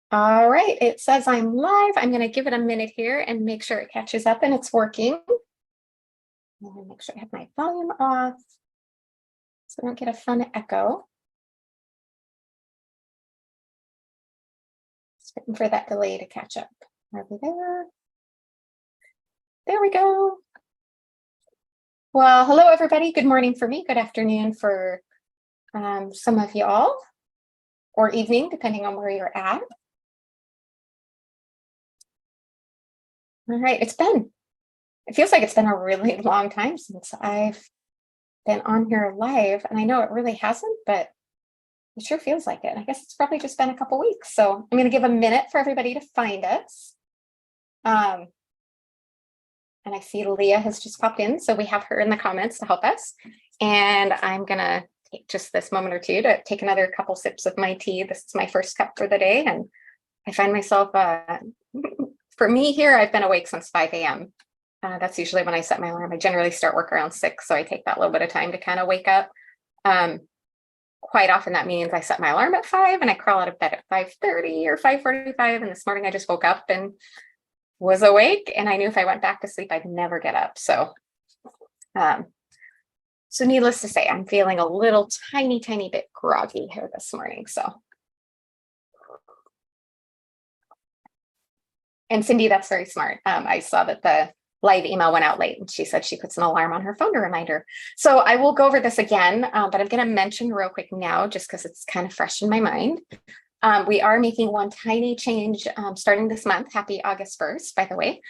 All right, it says I'm live. I'm going to give it a minute here and make sure it catches up and it's working. I'm going to make sure I have my volume off so I don't get a fun echo. Just waiting for that delay to catch up. Are we there? There we go. Well, hello, everybody. Good morning for me. Good afternoon for some of y'all, or evening, depending on where you're at. All right, it feels like it's been a really long time since I've been on here live, and I know it really hasn't, but it sure feels like it. I guess it's probably just been a couple weeks. So I'm going to give a minute for everybody to find us. And I see Leah has just popped in, so we have her in the comments to help us. And I'm going to take just this moment or two to take another couple sips of my tea. This is my first cup for the day, and I find myself, for me here, I've been awake since 5 a.m. That's usually when I set my alarm. I generally start work around 6, so I take that little bit of time to kind of wake up. Quite often that means I set my alarm at 5 and I crawl out of bed at 5:30 or 5:45. And this morning I just woke up and was awake, and I knew if I went back to sleep, I'd never get up. So needless to say, I'm feeling a little tiny bit groggy here this morning. And Cindy, that's very smart. I saw that the live email went out late and she said she puts an alarm on her phone to remind her. So I will go over this again, but I'm going to mention real quick now, just because it's kind of fresh in my mind. We are making one tiny change starting this month. Happy August 1st, by the way,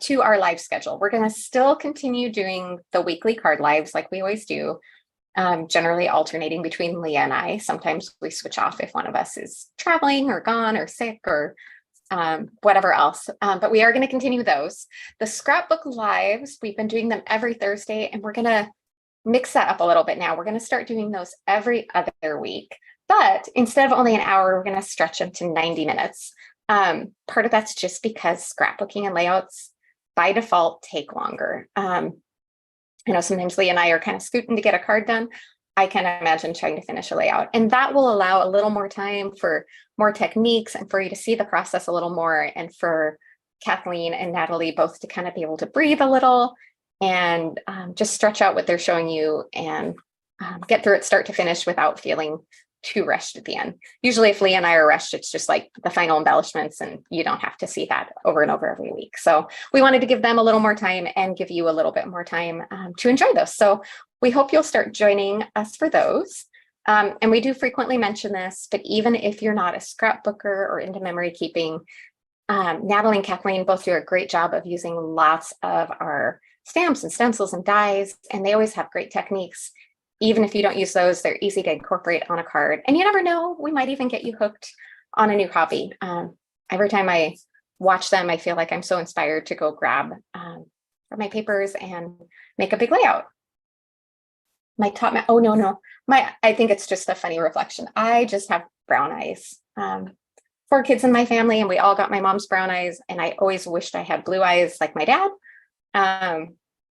to our live schedule. We're going to still continue doing the weekly card lives like we always do, generally alternating between Leah and I. Sometimes we switch off if one of us is traveling or gone or sick or whatever else, but we are going to continue those. The scrapbook lives, we've been doing them every Thursday, and we're going to mix that up a little bit now. We're going to start doing those every other week, but instead of only an hour, we're going to stretch them to 90 minutes. Part of that's just because scrapbooking and layouts by default take longer. I know sometimes Lee and I are kind of scooting to get a card done. I can imagine trying to finish a layout, and that will allow a little more time for more techniques and for you to see the process a little more, and for Kathleen and Natalie both to kind of be able to breathe a little and just stretch out what they're showing you and get through it start to finish without feeling too rushed at the end. Usually if Lee and I are rushed, it's just like the final embellishments and you don't have to see that over and over every week. So we wanted to give them a little more time and give you a little bit more time to enjoy those. So we hope you'll start joining us for those. And we do frequently mention this, but even if you're not a scrapbooker or into memory keeping, Natalie and Kathleen both do a great job of using lots of our stamps and stencils and dies, and they always have great techniques. Even if you don't use those, they're easy to incorporate on a card. And you never know, we might even get you hooked on a new hobby. Every time I watch them, I feel like I'm so inspired to go grab my papers and make a big layout. Oh, no. I think it's just a funny reflection. I just have brown eyes. 4 kids in my family, and we all got my mom's brown eyes, and I always wished I had blue eyes like my dad.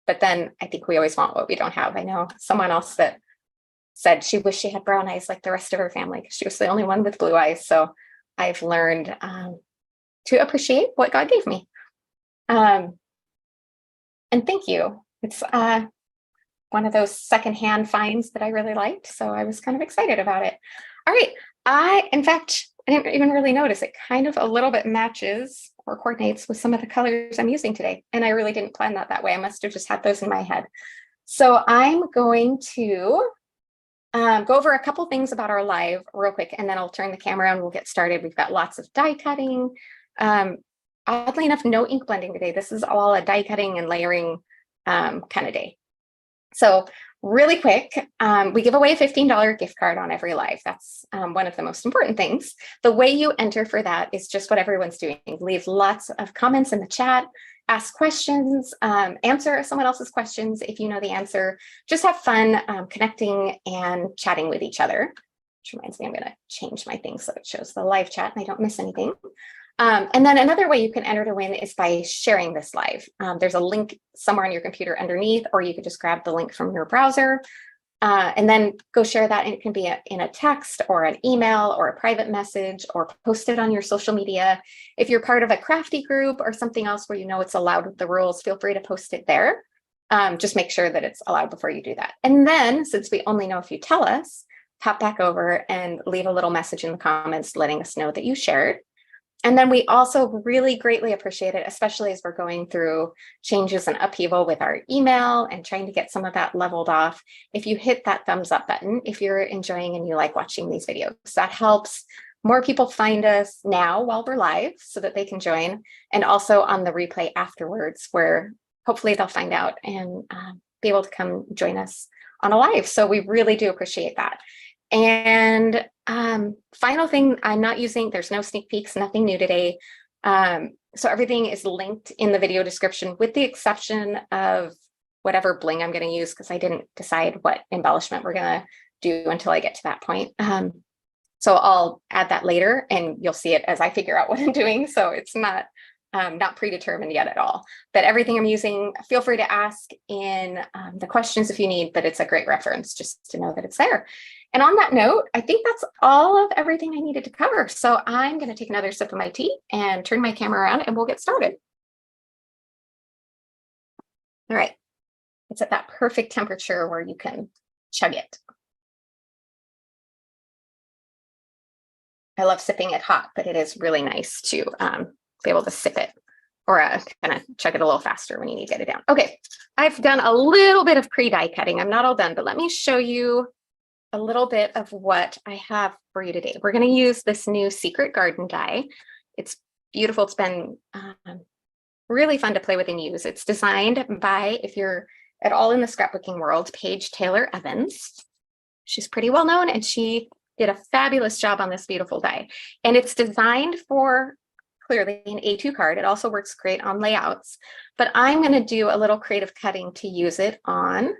But then I think we always want what we don't have. I know someone else that said she wished she had brown eyes like the rest of her family because she was the only one with blue eyes. So I've learned to appreciate what God gave me. And thank you. It's one of those secondhand finds that I really liked. So I was kind of excited about it. All right. In fact, I didn't even really notice it kind of a little bit matches or coordinates with some of the colors I'm using today. And I really didn't plan that way. I must have just had those in my head. So I'm going to go over a couple things about our live real quick, and then I'll turn the camera and we'll get started. We've got lots of die cutting. Oddly enough, no ink blending today. This is all a die cutting and layering kind of day. So really quick, we give away a $15 gift card on every live. That's one of the most important things. The way you enter for that is just what everyone's doing. Leave lots of comments in the chat, ask questions, answer someone else's questions if you know the answer. Just have fun connecting and chatting with each other. Which reminds me, I'm going to change my thing so it shows the live chat and I don't miss anything. And then another way you can enter to win is by sharing this live. There's a link somewhere on your computer underneath, or you could just grab the link from your browser. And then go share that, and it can be in a text or an email or a private message, or post it on your social media. If you're part of a crafty group or something else where you know it's allowed with the rules, feel free to post it there. Just make sure that it's allowed before you do that. And then, since we only know if you tell us, pop back over and leave a little message in the comments letting us know that you shared. And then we also really greatly appreciate it, especially as we're going through changes and upheaval with our email and trying to get some of that leveled off. If you hit that thumbs up button, if you're enjoying and you like watching these videos, that helps more people find us now while we're live so that they can join, and also on the replay afterwards, where hopefully they'll find out and be able to come join us on a live. So we really do appreciate that. And final thing, I'm not using, there's no sneak peeks, nothing new today. So everything is linked in the video description, with the exception of whatever bling I'm going to use, because I didn't decide what embellishment we're going to do until I get to that point. So I'll add that later, and you'll see it as I figure out what I'm doing. So it's not predetermined yet at all. But everything I'm using, feel free to ask in the questions if you need, but it's a great reference just to know that it's there. And on that note, I think that's all of everything I needed to cover. So I'm going to take another sip of my tea and turn my camera around, and we'll get started. All right. It's at that perfect temperature where you can chug it. I love sipping it hot, but it is really nice to be able to sip it, or kind of chug it a little faster when you need to get it down. Okay, I've done a little bit of pre-die cutting. I'm not all done, but let me show you a little bit of what I have for you today. We're going to use this new Secret Garden die. It's beautiful. It's been really fun to play with and use. It's designed by, if you're at all in the scrapbooking world, Paige Taylor Evans. She's pretty well known, and she did a fabulous job on this beautiful die. And it's designed for clearly an A2 card. It also works great on layouts, but I'm going to do a little creative cutting to use it on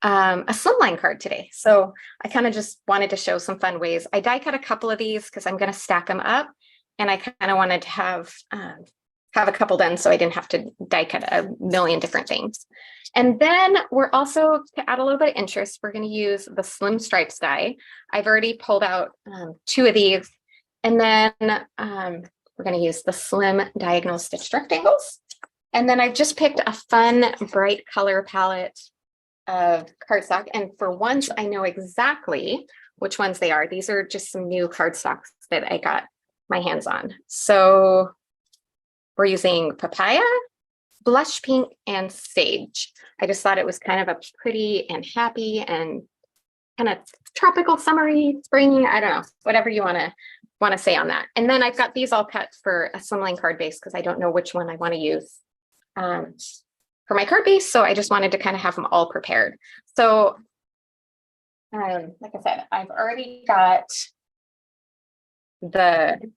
a slimline card today. So I kind of just wanted to show some fun ways. I die cut a couple of these because I'm going to stack them up, and I kind of wanted to have a couple done so I didn't have to die cut a million different things. And then we're also, to add a little bit of interest, we're going to use the Slim Stripes die. I've already pulled out 2 of these, and then we're going to use the Slim Diagonal Stitched Rectangles. And then I've just picked a fun, bright color palette of cardstock. And for once, I know exactly which ones they are. These are just some new cardstocks that I got my hands on. So we're using Papaya, Blush Pink, and Sage. I just thought it was kind of a pretty and happy and kind of tropical, summery, spring, I don't know, whatever you want to say on that. And then I've got these all cut for a slimline card base because I don't know which one I want to use for my card base. So I just wanted to kind of have them all prepared. So like I said, I've already got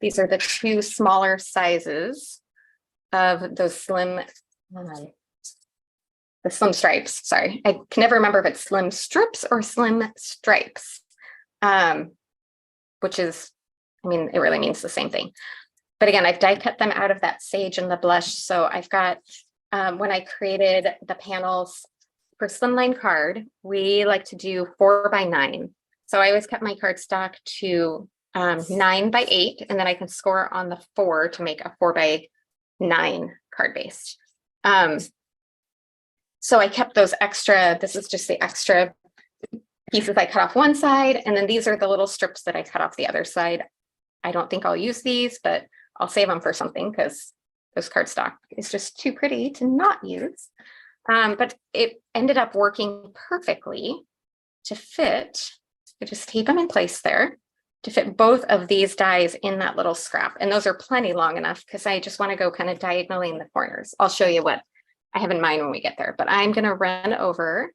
these are the 2 smaller sizes of those the Slim Stripes. Sorry, I can never remember if it's Slim Strips or Slim Stripes, which is, I mean, it really means the same thing. But again, I've die cut them out of that Sage and the Blush. So I've got, when I created the panels for Slimline card, we like to do 4 by 9. So I always cut my cardstock to 9 by 8, and then I can score on the 4 to make a 4 by 9 card base. So I kept those extra, this is just the extra pieces I cut off one side, and then these are the little strips that I cut off the other side. I don't think I'll use these, but I'll save them for something because this cardstock is just too pretty to not use. But it ended up working perfectly to fit. I just tape them in place there to fit both of these dies in that little scrap. And those are plenty long enough because I just want to go kind of diagonally in the corners. I'll show you what I have in mind when we get there, but I'm going to run over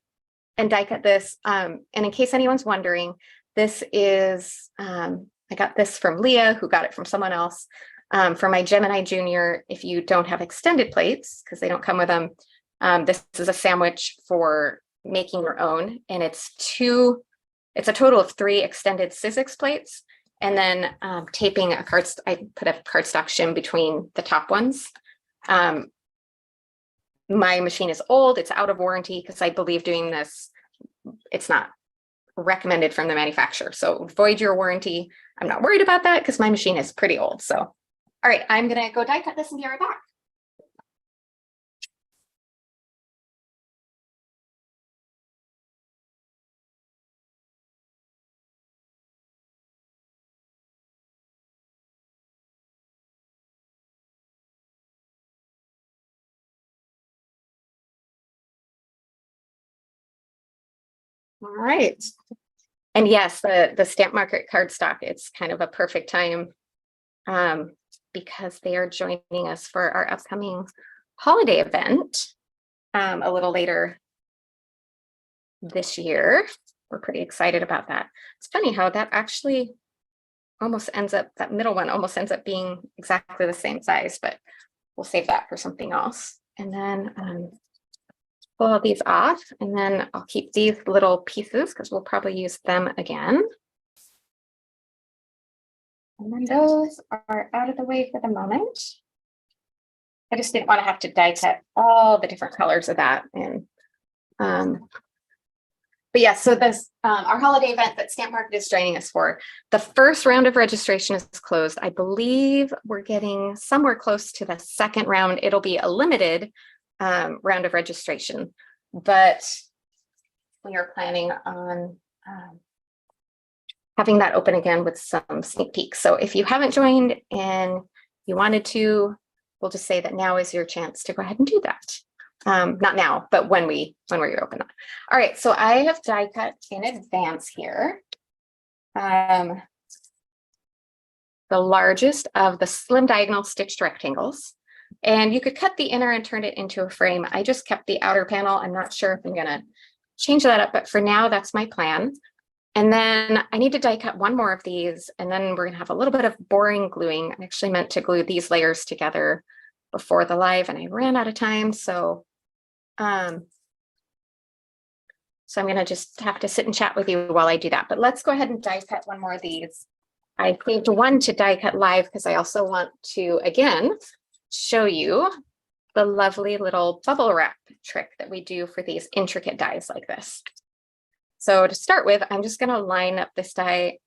and die cut this. And in case anyone's wondering, this is, I got this from Leah, who got it from someone else. For my Gemini Junior, if you don't have extended plates, because they don't come with them, this is a sandwich for making your own. And it's a total of 3 extended Sizzix plates. And then taping I put a cardstock shim between the top ones. My machine is old, it's out of warranty because I believe doing this, it's not recommended from the manufacturer. So void your warranty. I'm not worried about that because my machine is pretty old. So, all right, I'm gonna go die cut this and be right back. All right. And yes, the stamp market cardstock, it's kind of a perfect time because they are joining us for our upcoming holiday event a little later this year. We're pretty excited about that. It's funny how that actually almost ends up, that middle one almost ends up being exactly the same size, but we'll save that for something else. And then pull all these off, and then I'll keep these little pieces because we'll probably use them again. And then those are out of the way for the moment. I just didn't want to have to die cut all the different colors of that. And but yeah, so this our holiday event that Stamp Market is joining us for. The first round of registration is closed. I believe we're getting somewhere close to the second round. It'll be a limited round of registration, but we are planning on having that open again with some sneak peeks. So if you haven't joined and you wanted to, we'll just say that now is your chance to go ahead and do that. Not now, but when we open up. All right, so I have die cut in advance here. The largest of the slim diagonal stitched rectangles. And you could cut the inner and turn it into a frame. I just kept the outer panel. I'm not sure if I'm gonna change that up, but for now, that's my plan. And then I need to die cut one more of these, and then we're gonna have a little bit of boring gluing. I actually meant to glue these layers together before the live, and I ran out of time. So I'm gonna just have to sit and chat with you while I do that. But let's go ahead and die cut one more of these. I saved one to die cut live because I also want to, again, show you the lovely little bubble wrap trick that we do for these intricate dies like this. So to start with, I'm just going to line up this die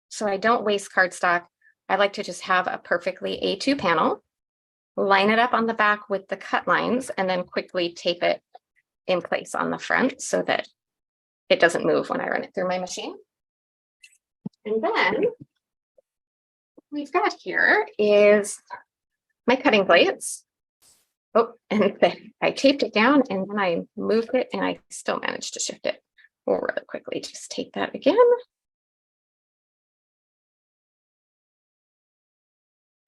so I don't waste cardstock. I like to just have a perfectly A2 panel, line it up on the back with the cut lines, and then quickly tape it in place on the front so that it doesn't move when I run it through my machine. And then what we've got here is my cutting plates. Oh, and I taped it down and then I moved it and I still managed to shift it. We'll really quickly just tape that again.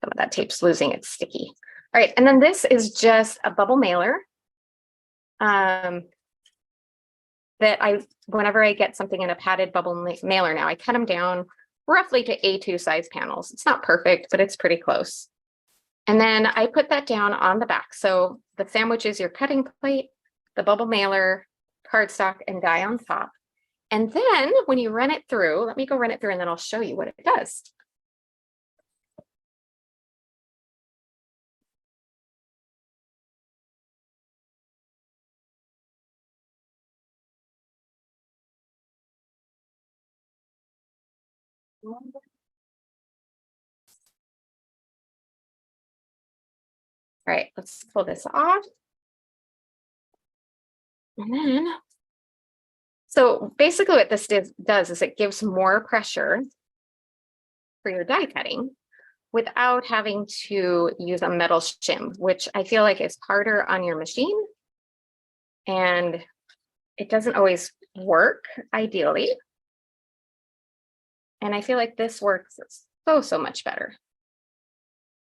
Some of that tape's losing its sticky. All right, and then this is just a bubble mailer that whenever I get something in a padded bubble mailer now, I cut them down roughly to A2 size panels. It's not perfect, but it's pretty close. And then I put that down on the back. So the sandwich is your cutting plate, the bubble mailer, cardstock, and die on top. And then when you run it through, let me go run it through and then I'll show you what it does. All right, let's pull this off. And then, so basically what this does is it gives more pressure for your die cutting without having to use a metal shim, which I feel like is harder on your machine. And it doesn't always work ideally. And I feel like this works so much better.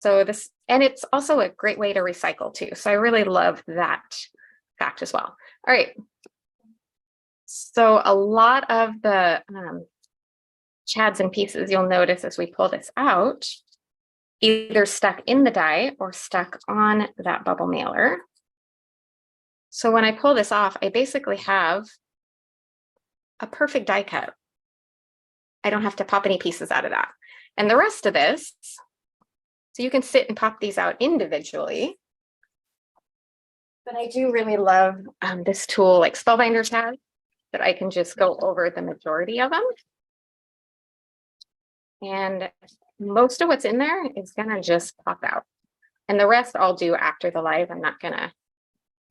So this, and it's also a great way to recycle too. So I really love that fact as well. All right. So a lot of the chads and pieces you'll notice as we pull this out, either stuck in the die or stuck on that bubble mailer. So when I pull this off, I basically have a perfect die cut. I don't have to pop any pieces out of that. And the rest of this, so you can sit and pop these out individually. But I do really love this tool like Spellbinders have. that I can just go over the majority of them. And most of what's in there is gonna just pop out. And the rest I'll do after the live. I'm not gonna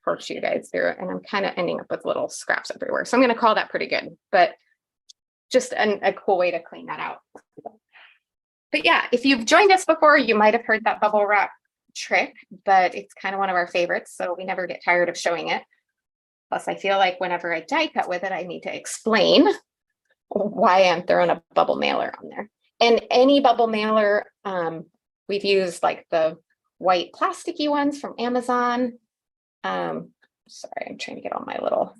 force you guys through it. And I'm kind of ending up with little scraps everywhere. So I'm gonna call that pretty good, but just a cool way to clean that out. But yeah, if you've joined us before, you might have heard that bubble wrap trick, but it's kind of one of our favorites. So we never get tired of showing it. Plus, I feel like whenever I die cut with it, I need to explain why I'm throwing a bubble mailer on there. And any bubble mailer, we've used like the white plasticky ones from Amazon. Sorry, I'm trying to get all my little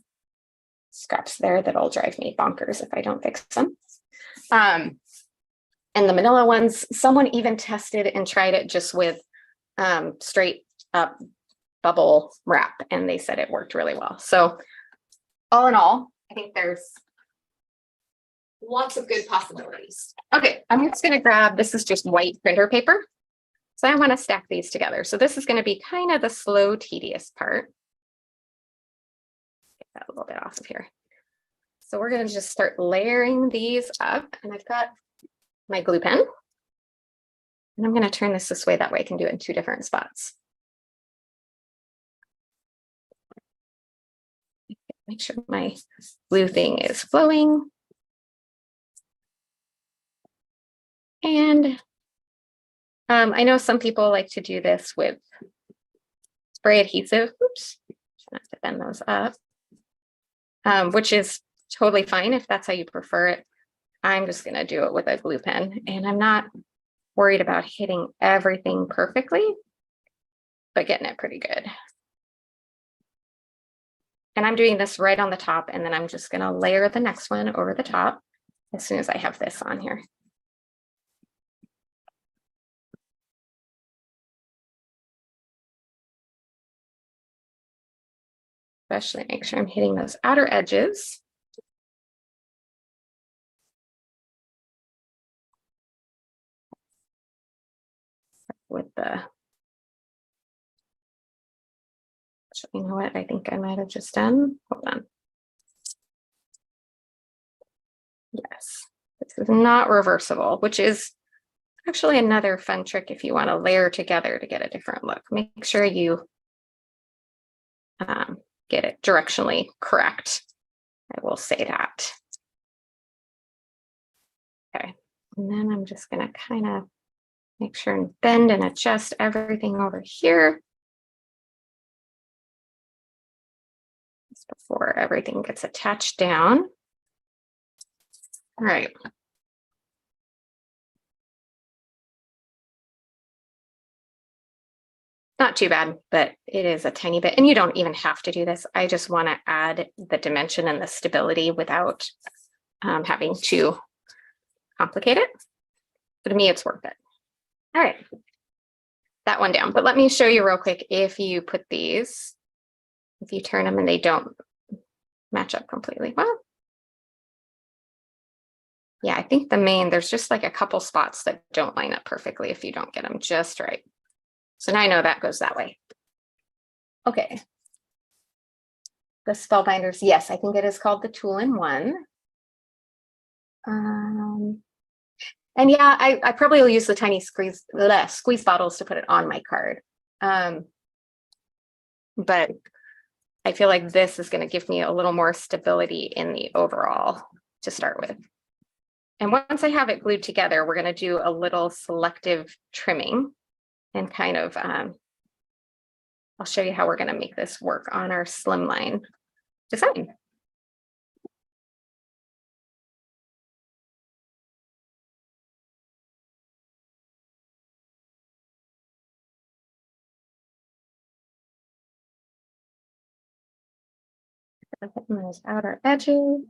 scraps there that'll drive me bonkers if I don't fix them. And the manila ones, someone even tested and tried it just with straight up bubble wrap, and they said it worked really well. So all in all, I think there's lots of good possibilities. Okay, I'm just gonna grab, this is just white printer paper. So I wanna stack these together. So this is gonna be kind of the slow, tedious part. Get that a little bit off of here. So we're gonna just start layering these up, and I've got my glue pen. And I'm gonna turn this way, that way I can do it in 2 different spots. Make sure my glue thing is flowing. And I know some people like to do this with spray adhesive. Oops, I have to bend those up, which is totally fine if that's how you prefer it. I'm just gonna do it with a glue pen, and I'm not worried about hitting everything perfectly, but getting it pretty good. And I'm doing this right on the top, and then I'm just gonna layer the next one over the top as soon as I have this on here. Especially make sure I'm hitting those outer edges. With the, you know what, I think I might have just done, hold on. Yes, this is not reversible, which is actually another fun trick if you want to layer together to get a different look. Make sure you get it directionally correct. I will say that. Okay, and then I'm just going to kind of make sure and bend and adjust everything over here just before everything gets attached down. All right. Not too bad, but it is a tiny bit. And you don't even have to do this. I just want to add the dimension and the stability without having to complicate it. But to me, it's worth it. All right, that one down. But let me show you real quick. If you put these, if you turn them and they don't match up completely, well, yeah, I think there's just like a couple spots that don't line up perfectly if you don't get them just right. So now I know that goes that way. Okay. The Spellbinders, yes, I think it is called the Tool-in-One. And yeah, I probably will use the tiny squeeze bottles to put it on my card. But I feel like this is going to give me a little more stability in the overall to start with. And once I have it glued together, we're going to do a little selective trimming and kind of, I'll show you how we're going to make this work on our Slimline design. Hitting those outer edges.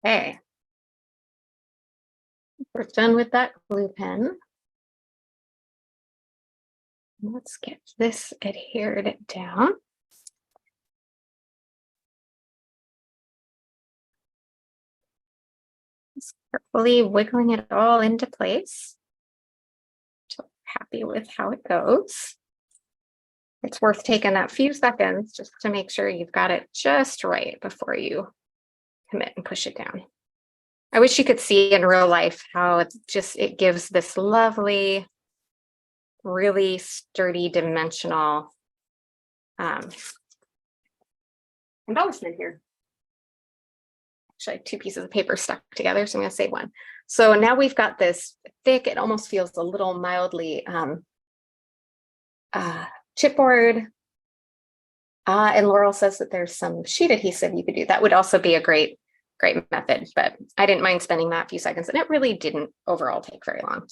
Okay. We're done with that glue pen. Let's get this adhered down. Just Carefully wiggling it all into place. So happy with how it goes. It's worth taking that few seconds just to make sure you've got it just right before you commit and push it down. I wish you could see in real life how it gives this lovely, really sturdy dimensional embellishment here. Actually, I have 2 pieces of paper stuck together, so I'm going to save one. So now we've got this thick, it almost feels a little mildly chipboard. And Laurel says that there's some sheet adhesive you could do. That would also be a great method, but I didn't mind spending that few seconds, and it really didn't overall take very long. All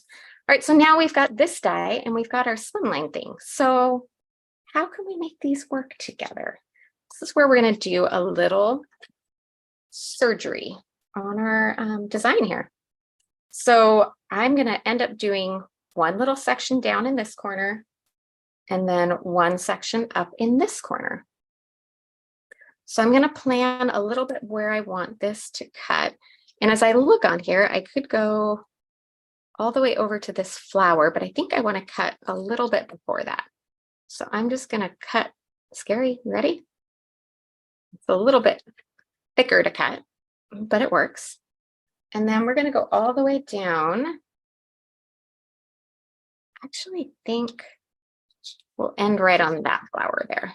right, so now we've got this die and we've got our slimline thing. So how can we make these work together? This is where we're going to do a little surgery on our design here. So I'm going to end up doing one little section down in this corner and then one section up in this corner. So I'm going to plan a little bit where I want this to cut. And as I look on here, I could go all the way over to this flower, but I think I want to cut a little bit before that. So I'm just going to cut. Scary, ready? It's a little bit thicker to cut, but it works. And then we're going to go all the way down. I actually think we'll end right on that flower there.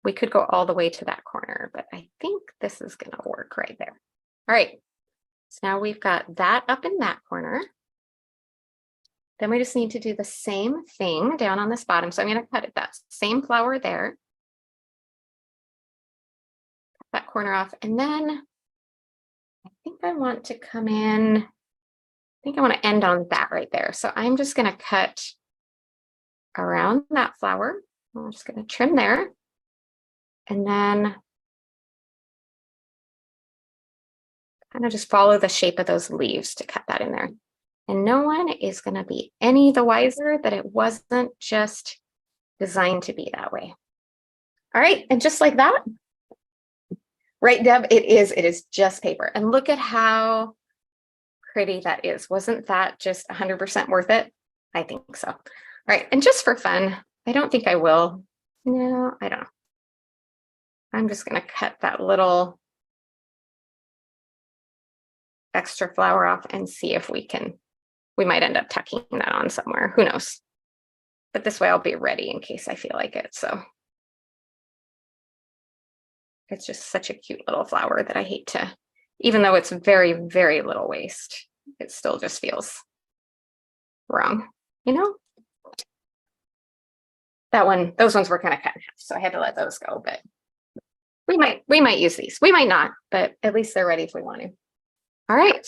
We could go all the way to that corner, but I think this is going to work right there. All right, so now we've got that up in that corner. Then we just need to do the same thing down on this bottom. So I'm going to cut it that same flower there. Cut that corner off. And then I think I want to come in. I think I want to end on that right there. So I'm just going to cut around that flower. I'm just going to trim there. And then kind of just follow the shape of those leaves to cut that in there. And no one is going to be any the wiser that it wasn't just designed to be that way. All right, and just like that, right, Deb, it is just paper. And look at how pretty that is. Wasn't that just 100% worth it? I think so. All right, and just for fun, I don't think I will. No, I don't know. I'm just going to cut that little extra flower off and see if we might end up tucking that on somewhere. Who knows? But this way I'll be ready in case I feel like it. So it's just such a cute little flower that I hate to, even though it's very, very little waste, it still just feels wrong, you know? Those ones were kind of cut in half, so I had to let those go, but we might use these. We might not, but at least they're ready if we want to. All right.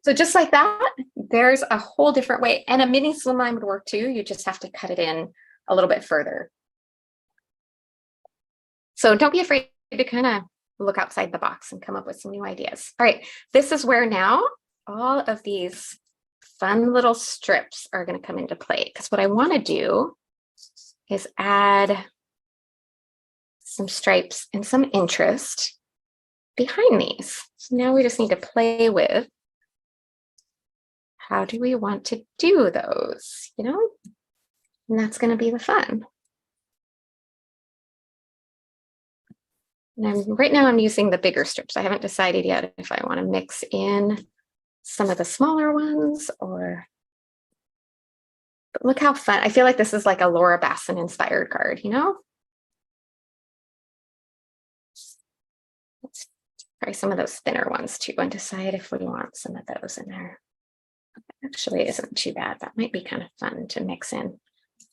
So just like that, there's a whole different way, and a mini slimline would work too. You just have to cut it in a little bit further. So don't be afraid to kind of look outside the box and come up with some new ideas. All right, this is where now all of these fun little strips are going to come into play, because what I want to do is add some stripes and some interest behind these. So now we just need to play with how do we want to do those, you know? And that's going to be the fun. And right now I'm using the bigger strips. I haven't decided yet if I want to mix in some of the smaller ones or, but look how fun. I feel like this is like a Laura Basson inspired card, you know? Let's try some of those thinner ones too and decide if we want some of those in there. Actually isn't too bad. That might be kind of fun to mix in.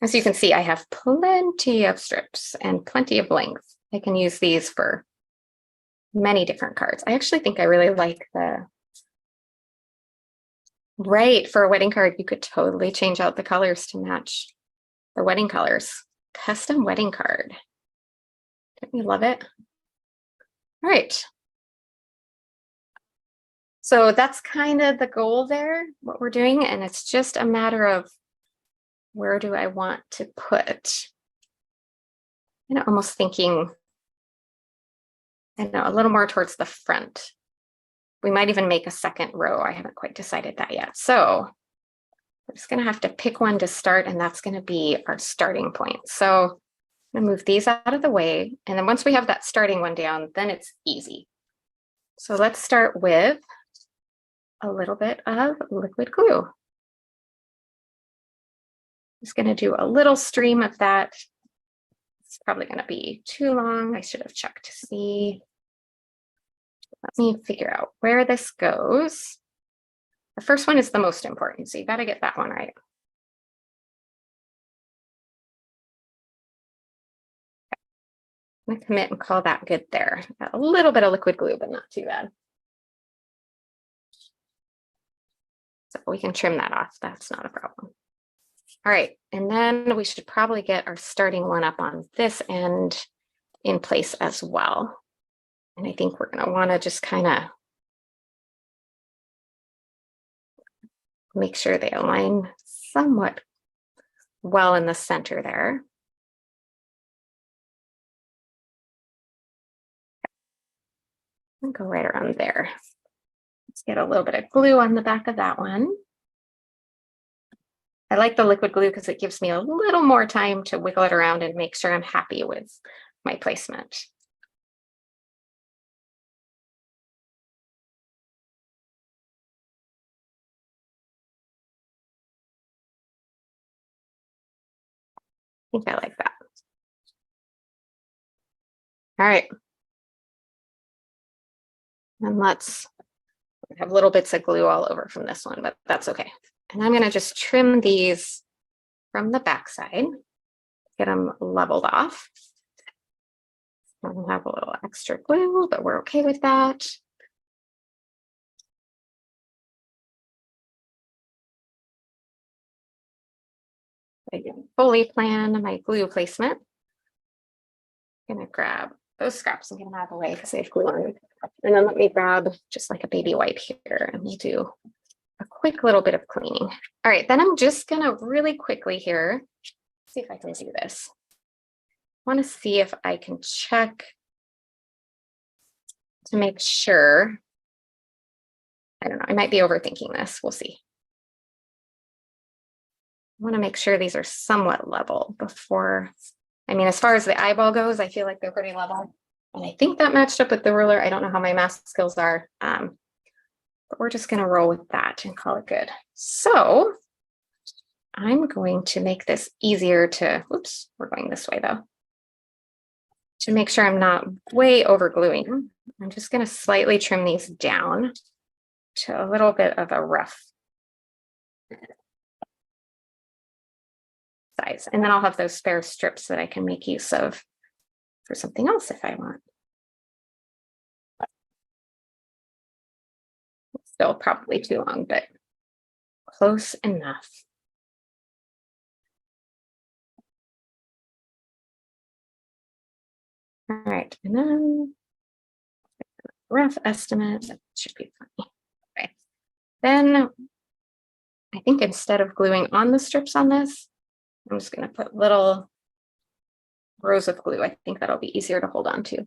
As you can see, I have plenty of strips and plenty of length. I can use these for many different cards. I actually think I really like the, right, for a wedding card, you could totally change out the colors to match the wedding colors. Custom wedding card. Don't you love it? All right. So that's kind of the goal there, what we're doing. And it's just a matter of where do I want to put, you know, almost thinking, I know, a little more towards the front We might even make a second row. I haven't quite decided that yet. So we're just gonna have to pick one to start, and that's gonna be our starting point. So I'm gonna move these out of the way. And then once we have that starting one down, then it's easy. So let's start with a little bit of liquid glue. Just gonna do a little stream of that. It's probably gonna be too long. I should have checked to see. Let me figure out where this goes. The first one is the most important, so you gotta get that one right. I'm gonna commit and call that good there. Got a little bit of liquid glue, but not too bad. So we can trim that off, that's not a problem. All right, and then we should probably get our starting one up on this end in place as well. And I think we're gonna wanna just kind of make sure they align somewhat well in the center there. And go right around there. Let's get a little bit of glue on the back of that one. I like the liquid glue because it gives me a little more time to wiggle it around and make sure I'm happy with my placement. I think I like that. All right. And let's have little bits of glue all over from this one, but that's okay. And I'm going to just trim these from the backside, get them leveled off. I'll have a little extra glue, but we're okay with that. I can fully plan my glue placement. I'm gonna grab those scraps and get them out of the way because they have glue on it. And then let me grab just like a baby wipe here and we'll do a quick little bit of cleaning. All right, then I'm just gonna really quickly here, see if I can do this. I wanna see if I can check to make sure. I don't know, I might be overthinking this, we'll see. I wanna make sure these are somewhat level before, I mean, as far as the eyeball goes, I feel like they're pretty level. And I think that matched up with the ruler. I don't know how my math skills are, but we're just gonna roll with that and call it good. So I'm going to make this easier to, oops, we're going this way though. To make sure I'm not way over gluing, I'm just gonna slightly trim these down to a little bit of a rough size. And then I'll have those spare strips that I can make use of for something else if I want. Still probably too long, but close enough. All right, and then rough estimate, that should be fine. Okay. Then I think instead of gluing on the strips on this, I'm just going to put little rows of glue. I think that'll be easier to hold on to.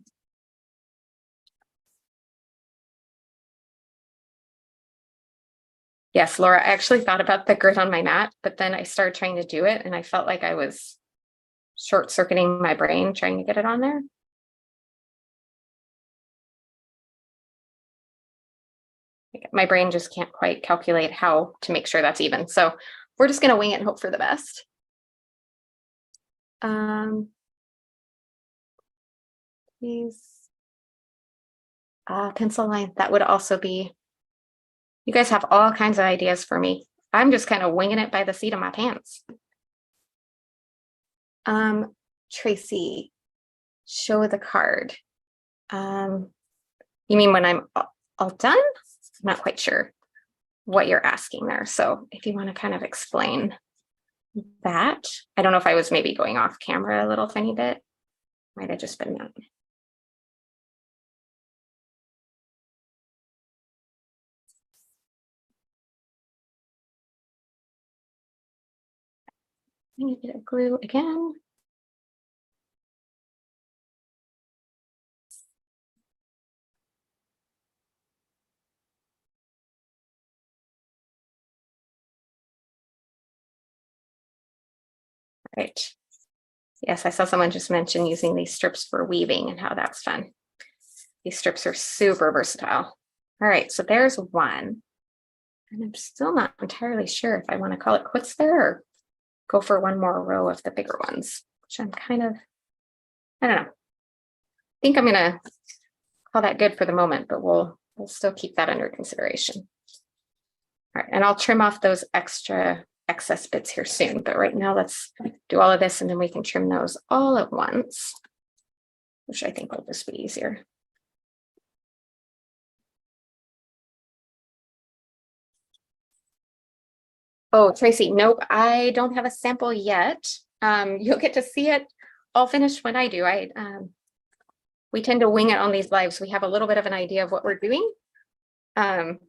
Yes, Laura, I actually thought about the grit on my mat, but then I started trying to do it and I felt like I was short-circuiting my brain trying to get it on there. My brain just can't quite calculate how to make sure that's even. So we're just going to wing it and hope for the best. These pencil line, that would also be, you guys have all kinds of ideas for me. I'm just kind of winging it by the seat of my pants. Tracy, show the card. You mean when I'm all done? I'm not quite sure what you're asking there. So if you want to kind of explain that. I don't know if I was maybe going off camera a little tiny bit. Might have just been that. I need a bit of glue again. Right. Yes, I saw someone just mention using these strips for weaving and how that's fun. These strips are super versatile. All right, so there's one. And I'm still not entirely sure if I want to call it quits there or go for one more row of the bigger ones, which I'm kind of, I don't know. I think I'm gonna call that good for the moment, but we'll still keep that under consideration. All right, and I'll trim off those excess bits here soon, but right now let's do all of this and then we can trim those all at once, which I think will just be easier. Oh, Tracy, nope, I don't have a sample yet. You'll get to see it all finished when I do. We tend to wing it on these lives. We have a little bit of an idea of what we're doing. And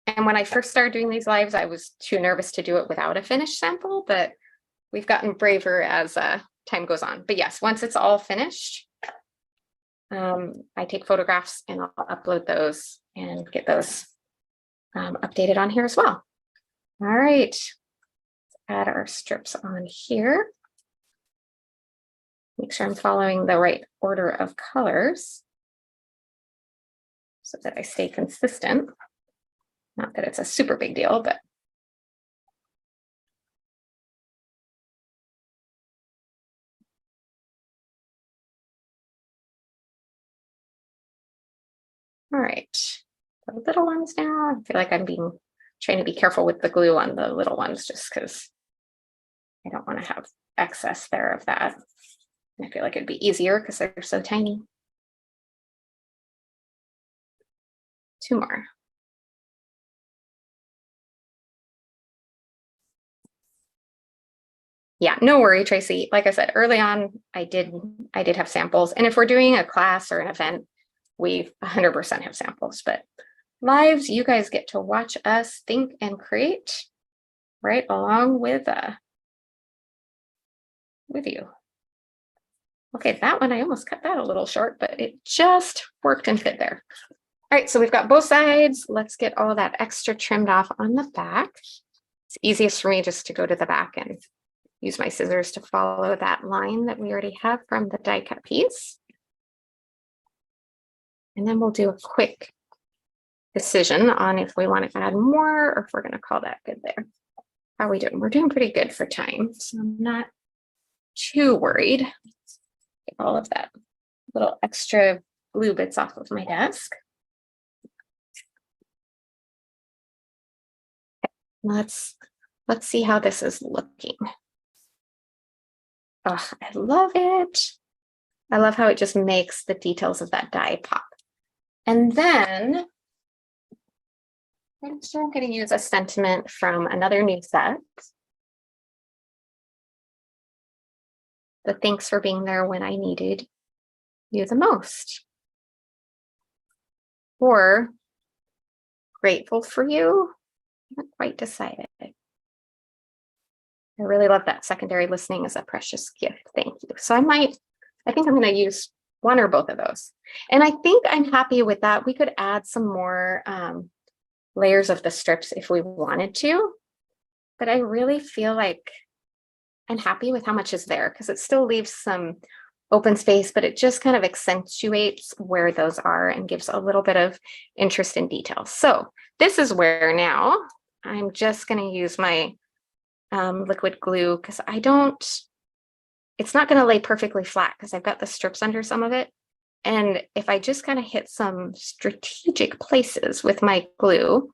when I first started doing these lives, I was too nervous to do it without a finished sample, but we've gotten braver as time goes on. But yes, once it's all finished, I take photographs and I'll upload those and get those updated on here as well. All right, let's add our strips on here. Make sure I'm following the right order of colors so that I stay consistent. Not that it's a super big deal, but all right. The little ones now, I feel like I'm trying to be careful with the glue on the little ones just because I don't want to have excess there of that. I feel like it'd be easier because they're so tiny. Two more. Yeah, no worry, Tracy. Like I said, early on, I did have samples. And if we're doing a class or an event, we 100% have samples. But lives, you guys get to watch us think and create right along with you. Okay, that one, I almost cut that a little short, but it just worked and fit there. All right, so we've got both sides. Let's get all that extra trimmed off on the back. It's easiest for me just to go to the back and use my scissors to follow that line that we already have from the die cut piece. And then we'll do a quick decision on if we want to add more or if we're going to call that good there. How are we doing? We're doing pretty good for time, so I'm not too worried. Get all of that little extra glue bits off of my desk. Okay, let's see how this is looking. Oh, I love it. I love how it just makes the details of that die pop. And then I'm sure I'm going to use a sentiment from another new set. The thanks for being there when I needed you the most. Or grateful for you. I haven't quite decided. I really love that secondary listening is a precious gift. Thank you. So I think I'm going to use one or both of those. And I think I'm happy with that. We could add some more layers of the strips if we wanted to, but I really feel like I'm happy with how much is there because it still leaves some open space, but it just kind of accentuates where those are and gives a little bit of interest in detail. So this is where now I'm just going to use my liquid glue because it's not going to lay perfectly flat because I've got the strips under some of it. And if I just kind of hit some strategic places with my glue,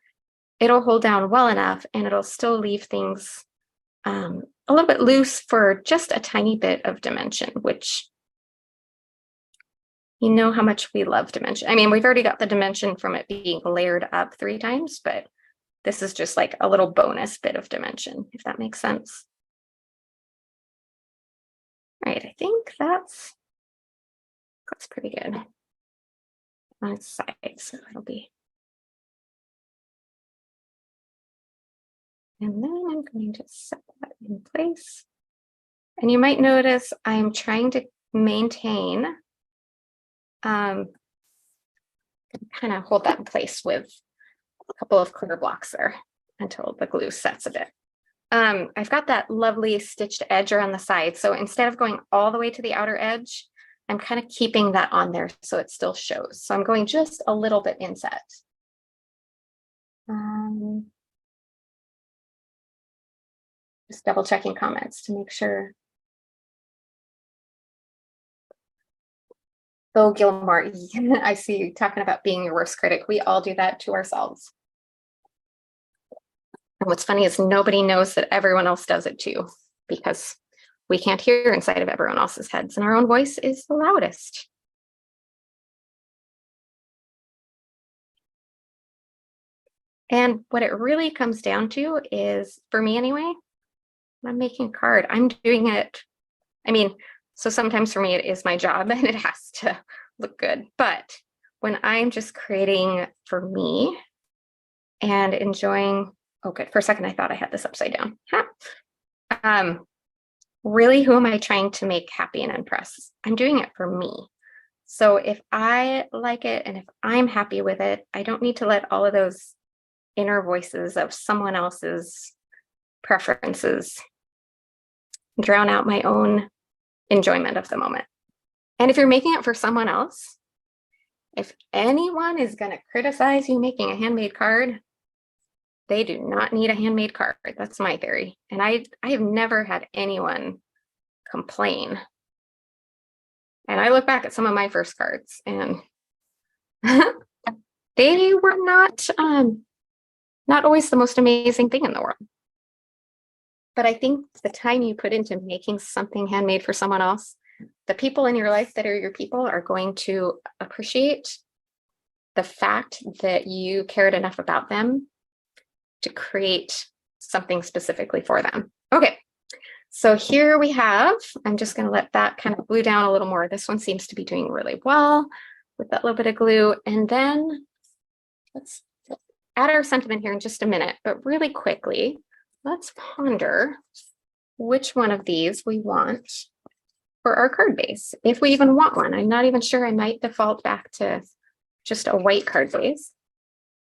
it'll hold down well enough and it'll still leave things a little bit loose for just a tiny bit of dimension, which you know how much we love dimension. I mean, we've already got the dimension from it being layered up 3 times, but this is just like a little bonus bit of dimension, if that makes sense. All right, I think that's pretty good on its side, so it'll be. And then I'm going to set that in place. And you might notice I'm trying to maintain, kind of hold that in place with a couple of clear blocks there until the glue sets a bit. I've got that lovely stitched edge around the side. So instead of going all the way to the outer edge, I'm kind of keeping that on there so it still shows. So I'm going just a little bit inset. Just double checking comments to make sure. Bill Gilmore, I see you talking about being your worst critic. We all do that to ourselves. And what's funny is nobody knows that everyone else does it too, because we can't hear inside of everyone else's heads, and our own voice is the loudest. And what it really comes down to is, for me anyway, when I'm making a card, I'm doing it. I mean, so sometimes for me, it is my job and it has to look good. But when I'm just creating for me and enjoying, oh, good. For a second, I thought I had this upside down. Really, who am I trying to make happy and impress? I'm doing it for me. So if I like it and if I'm happy with it, I don't need to let all of those inner voices of someone else's preferences drown out my own enjoyment of the moment. And if you're making it for someone else, if anyone is going to criticize you making a handmade card, they do not need a handmade card. That's my theory. And I have never had anyone complain. And I look back at some of my first cards and they were not always the most amazing thing in the world. But I think the time you put into making something handmade for someone else, the people in your life that are your people are going to appreciate the fact that you cared enough about them to create something specifically for them. Okay, so here we have, I'm just going to let that kind of glue down a little more. This one seems to be doing really well with that little bit of glue. And then let's add our sentiment here in just a minute, but really quickly, let's ponder which one of these we want for our card base, if we even want one. I'm not even sure. I might default back to just a white card base.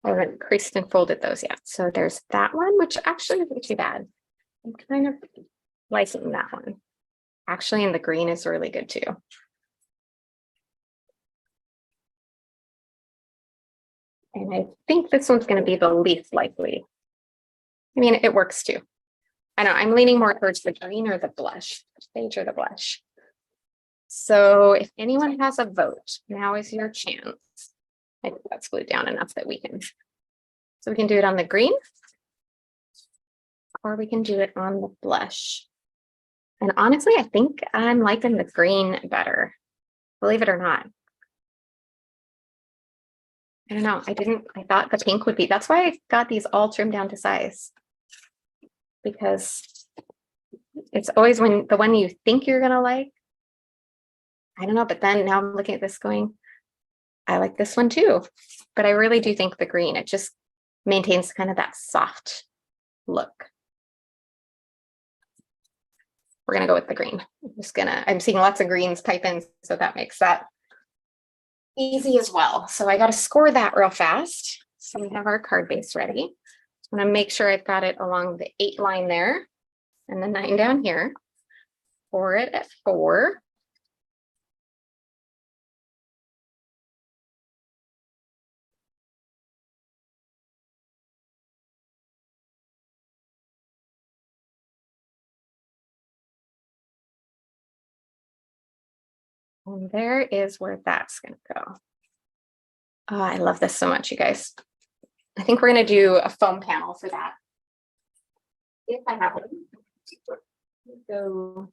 I haven't creased and folded those yet. So there's that one, which actually isn't too bad. I'm kind of liking that one. Actually, and the green is really good too. And I think this one's going to be the least likely. I mean, it works too. I know I'm leaning more towards the green or the blush, sage or the blush. So if anyone has a vote, now is your chance. I think that's glued down enough that we can. So we can do it on the green, or we can do it on the blush. And honestly, I think I'm liking the green better, believe it or not. I don't know. I thought the pink would be, that's why I got these all trimmed down to size. Because it's always when the one you think you're gonna like, I don't know, but then now I'm looking at this going, I like this one too. But I really do think the green, it just maintains kind of that soft look. We're gonna go with the green. I'm seeing lots of greens type in, so that makes that easy as well. So I got to score that real fast. So we have our card base ready. I'm gonna make sure I've got it along the 8 line there and the 9 down here. Pour it at 4. And there is where that's going to go. Oh, I love this so much, you guys. I think we're going to do a foam panel for that. If I have one. So,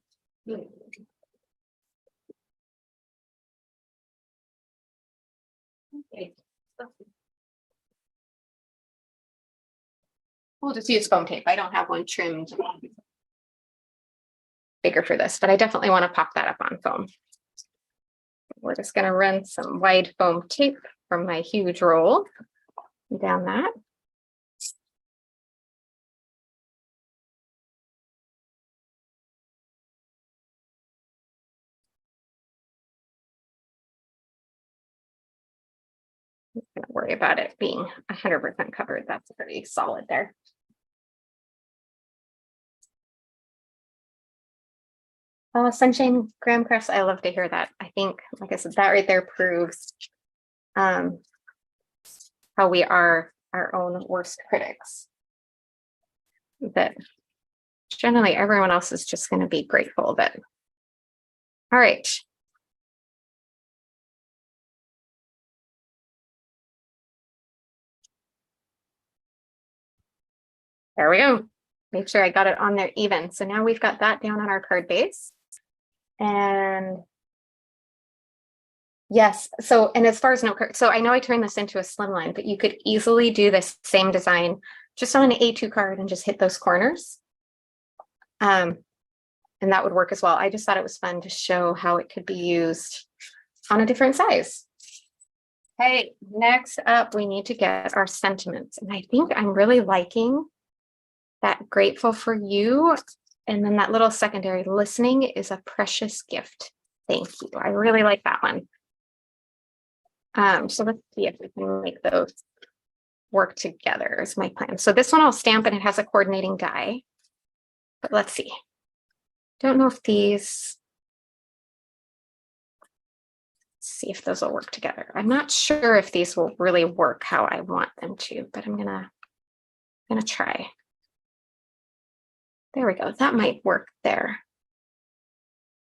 okay. We'll just use foam tape. I don't have one trimmed bigger for this, but I definitely want to pop that up on foam. We're just going to run some wide foam tape from my huge roll down that. I'm not going to worry about it being 100% covered. That's pretty solid there. Sunshine Graham Crafts, I love to hear that. I think, like I said, that right there proves how we are our own worst critics. That generally everyone else is just going to be grateful that. All right. There we go. Make sure I got it on there even. So now we've got that down on our card base. And yes, so, and as far as note card, so I know I turned this into a slimline, but you could easily do this same design just on an A2 card and just hit those corners. And that would work as well. I just thought it was fun to show how it could be used on a different size. Okay, next up, we need to get our sentiments. And I think I'm really liking that grateful for you. And then that little secondary, listening is a precious gift. Thank you. I really like that one. So let's see if we can make those work together is my plan. So this one I'll stamp and it has a coordinating die, but let's see. Don't know if these, let's see if those will work together. I'm not sure if these will really work how I want them to, but I'm gonna try. There we go. That might work there.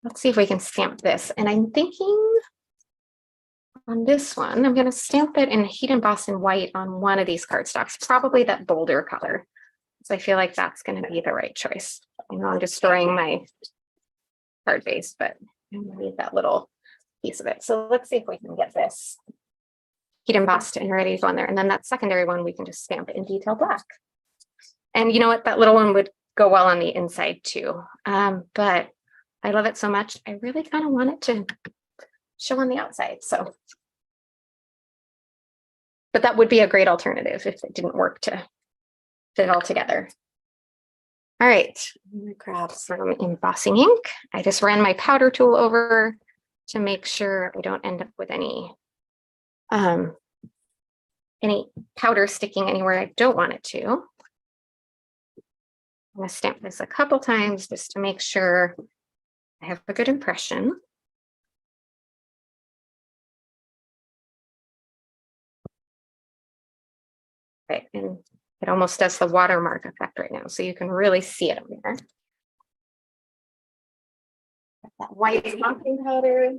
Let's see if we can stamp this. And I'm thinking on this one, I'm going to stamp it and heat emboss in white on one of these cardstocks, probably that bolder color. So I feel like that's going to be the right choice. I know I'm destroying my card base, but I'm going to need that little piece of it. So let's see if we can get this heat embossed and ready to go on there. And then that secondary one, we can just stamp it in detail black. And you know what? That little one would go well on the inside too. But I love it so much. I really kind of want it to show on the outside. So, but that would be a great alternative if it didn't work to fit it all together. All right, I'm gonna grab some embossing ink. I just ran my powder tool over to make sure I don't end up with any powder sticking anywhere I don't want it to. I'm gonna stamp this a couple times just to make sure I have a good impression. Right, and it almost does the watermark effect right now, so you can really see it on there. That white embossing powder.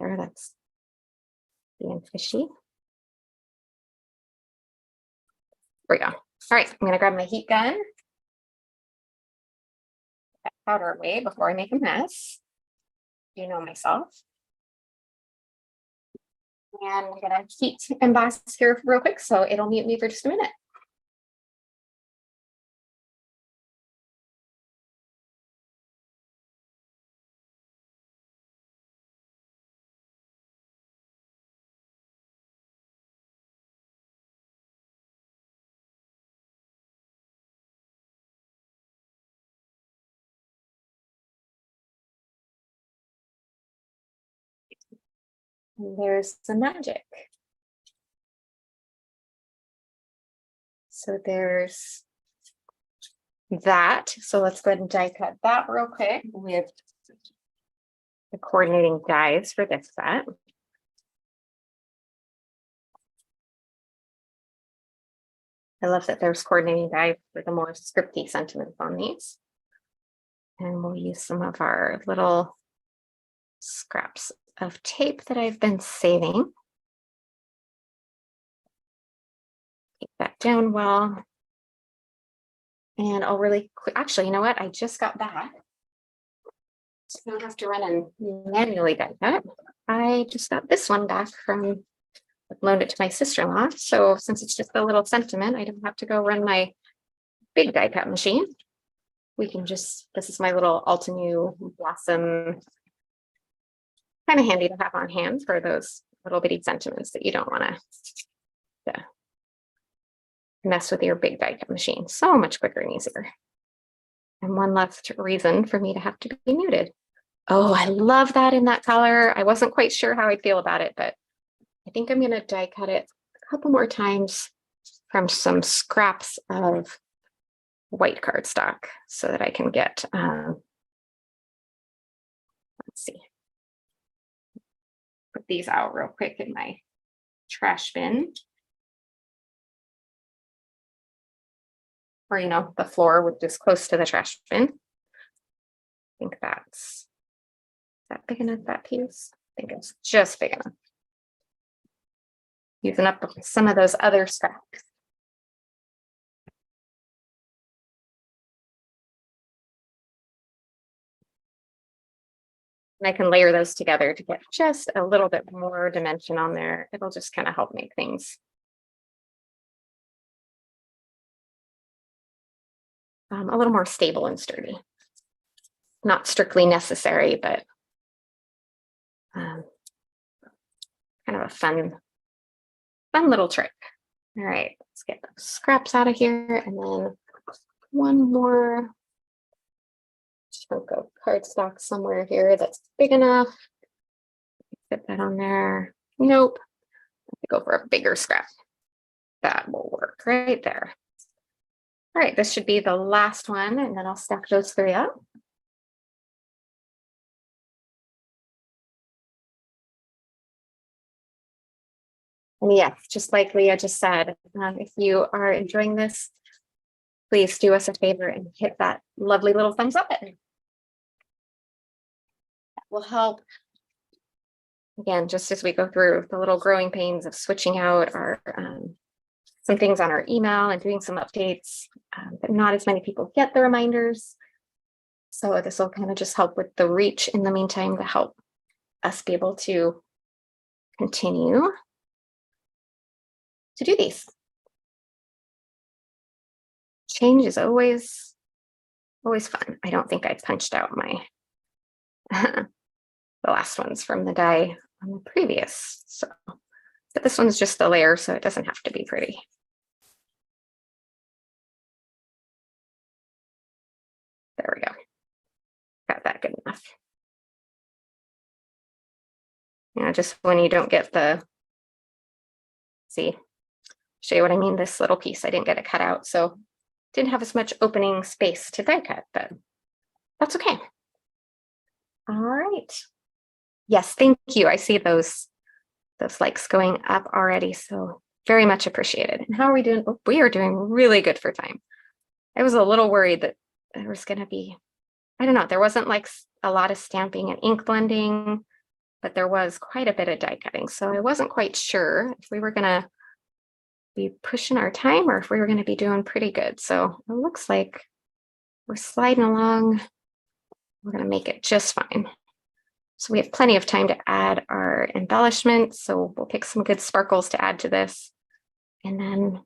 There, that's being fishy. There we go. All right, I'm gonna grab my heat gun. Get that powder away before I make a mess. You know myself. And I'm gonna heat emboss here real quick, so it'll mute me for just a minute. And there's the magic. So there's that. So let's go ahead and die cut that real quick with the coordinating dies for this set. I love that there's coordinating die for the more scripty sentiments on these. And we'll use some of our little scraps of tape that I've been saving. Keep that down well. And I'll really quick, actually, you know what? I just got back. So I don't have to run and manually die cut. I just got this one back from, loaned it to my sister-in-law. So since it's just a little sentiment, I don't have to go run my big die cut machine. We can just, this is my little Altenew Blossom, kind of handy to have on hand for those little bitty sentiments that you don't want to mess with your big die cut machine. So much quicker and easier. And one less reason for me to have to be muted. Oh, I love that in that color. I wasn't quite sure how I'd feel about it, but I think I'm going to die cut it a couple more times from some scraps of white cardstock so that I can get, let's see, put these out real quick in my trash bin. Or, you know, the floor with just close to the trash bin. I think is that big enough, that piece? I think it's just big enough. Using up some of those other scraps. And I can layer those together to get just a little bit more dimension on there. It'll just kind of help make things a little more stable and sturdy. Not strictly necessary, but kind of a fun little trick. All right, let's get those scraps out of here. And then one more chunk of cardstock somewhere here that's big enough. Get that on there. Nope. Go for a bigger scrap. That will work right there. All right, this should be the last one, and then I'll stack those three up. And yes, just like Leah just said, if you are enjoying this, please do us a favor and hit that lovely little thumbs up button. That will help. Again, just as we go through the little growing pains of switching out our some things on our email and doing some updates, but not as many people get the reminders. So this will kind of just help with the reach in the meantime to help us be able to continue to do these. Change is always fun. I don't think I punched out my the last ones from the die on the previous. So, but this one's just the layer, so it doesn't have to be pretty. There we go. Got that good enough. You know, just when you don't get the, see, show you what I mean, this little piece, I didn't get it cut out, so didn't have as much opening space to die cut, but that's okay. All right. Yes, thank you. I see those likes going up already, so very much appreciated. And how are we doing? Oh, we are doing really good for time. I was a little worried that there was going to be, I don't know, there wasn't like a lot of stamping and ink blending, but there was quite a bit of die cutting. So I wasn't quite sure if we were going to be pushing our time or if we were going to be doing pretty good. So it looks like we're sliding along. We're going to make it just fine. So we have plenty of time to add our embellishment. So we'll pick some good sparkles to add to this. And then